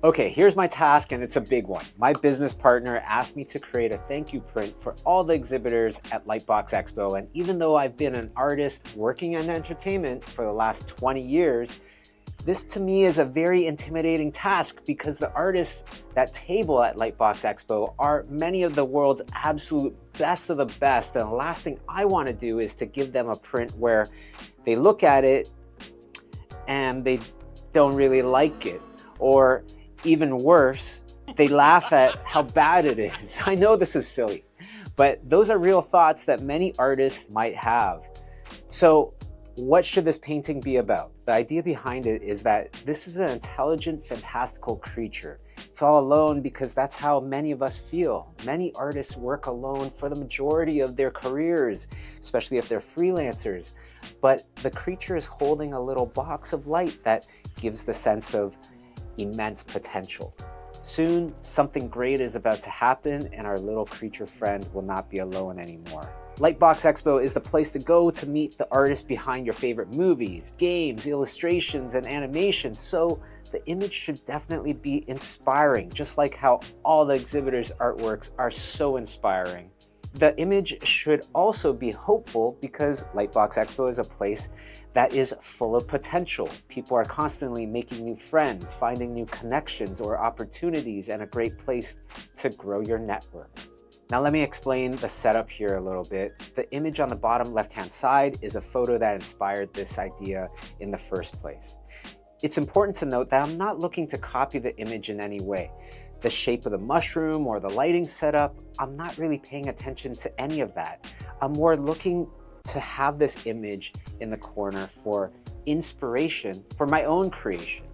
Okay, here's my task, and it's a big one. My business partner asked me to create a thank you print for all the exhibitors at LightBox Expo, and even though I've been an artist working in entertainment for the last 20 years, this to me is a very intimidating task because the artists that table at LightBox Expo are many of the world's absolute best of the best, and the last thing I want to do is to give them a print where they look at it and they don't really like it, or even worse, they laugh at how bad it is. I know this is silly, but those are real thoughts that many artists might have. So what should this painting be about? The idea behind it is that this is an intelligent, fantastical creature. It's all alone because that's how many of us feel. Many artists work alone for the majority of their careers, especially if they're freelancers. But the creature is holding a little box of light that gives the sense of immense potential. Soon, something great is about to happen, and our little creature friend will not be alone anymore. LightBox Expo is the place to go to meet the artists behind your favorite movies, games, illustrations, and animations, so the image should definitely be inspiring, just like how all the exhibitors' artworks are so inspiring. The image should also be hopeful because LightBox Expo is a place that is full of potential. People are constantly making new friends, finding new connections or opportunities, and a great place to grow your network. Now let me explain the setup here a little bit. The image on the bottom left-hand side is a photo that inspired this idea in the first place. It's important to note that I'm not looking to copy the image in any way. The shape of the mushroom or the lighting setup, I'm not really paying attention to any of that. I'm more looking to have this image in the corner for inspiration for my own creation.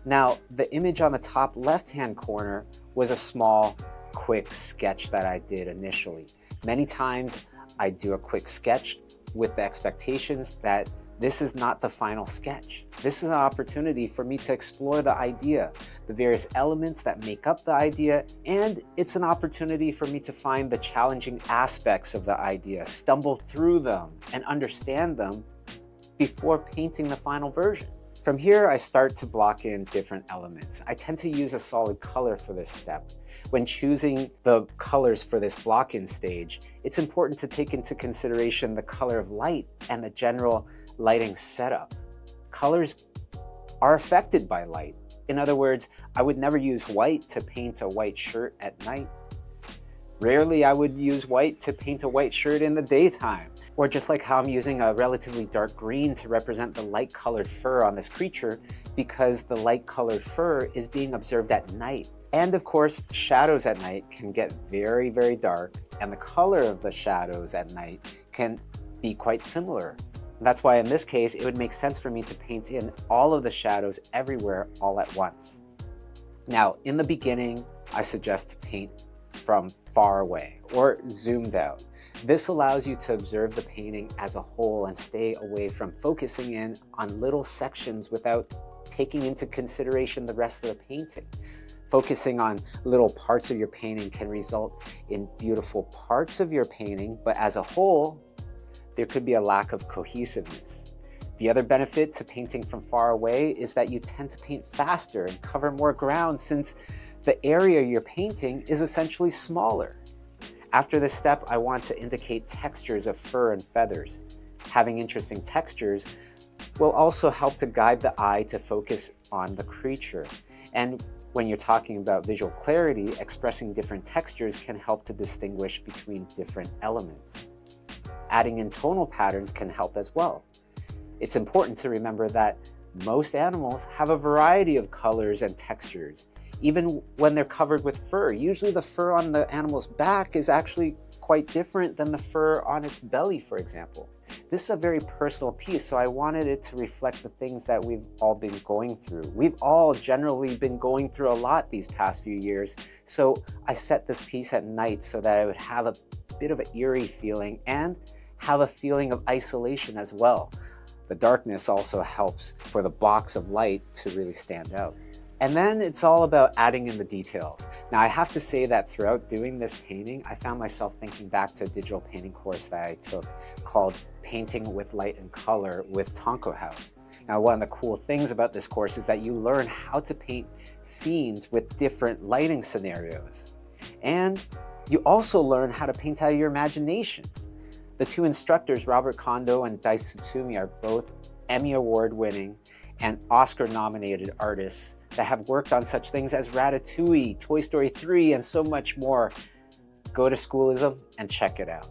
Now, the image on the top left-hand corner was a small, quick sketch that I did initially. Many times I do a quick sketch with the expectations that this is not the final sketch. This is an opportunity for me to explore the idea, the various elements that make up the idea, and it's an opportunity for me to find the challenging aspects of the idea, stumble through them, and understand them before painting the final version. From here, I start to block in different elements. I tend to use a solid color for this step. When choosing the colors for this block-in stage, it's important to take into consideration the color of light and the general lighting setup. Colors are affected by light. In other words, I would never use white to paint a white shirt at night. Rarely I would use white to paint a white shirt in the daytime. Or just like how I'm using a relatively dark green to represent the light colored fur on this creature, because the light colored fur is being observed at night. And of course, shadows at night can get very, very dark, and the color of the shadows at night can be quite similar. That's why in this case, it would make sense for me to paint in all of the shadows everywhere all at once. Now, in the beginning, I suggest to paint from far away or zoomed out. This allows you to observe the painting as a whole and stay away from focusing in on little sections without taking into consideration the rest of the painting. Focusing on little parts of your painting can result in beautiful parts of your painting, but as a whole, there could be a lack of cohesiveness. The other benefit to painting from far away is that you tend to paint faster and cover more ground since the area you're painting is essentially smaller. After this step, I want to indicate textures of fur and feathers. Having interesting textures will also help to guide the eye to focus on the creature. And when you're talking about visual clarity, expressing different textures can help to distinguish between different elements. Adding in tonal patterns can help as well. It's important to remember that most animals have a variety of colors and textures, even when they're covered with fur. Usually the fur on the animal's back is actually quite different than the fur on its belly, for example. This is a very personal piece, so I wanted it to reflect the things that we've all been going through. We've all generally been going through a lot these past few years, so I set this piece at night so that I would have a bit of an eerie feeling and have a feeling of isolation as well. The darkness also helps for the box of light to really stand out. And then it's all about adding in the details. Now I have to say that throughout doing this painting, I found myself thinking back to a digital painting course that I took called Painting with Light and Color with Tonko House. Now, one of the cool things about this course is that you learn how to paint scenes with different lighting scenarios. And you also learn how to paint out of your imagination. The two instructors, Robert Kondo and Daisu Tsutsumi, are both Emmy Award-winning and Oscar-nominated artists that have worked on such things as Ratatouille, Toy Story 3, and so much more. Go to Schoolism and check it out.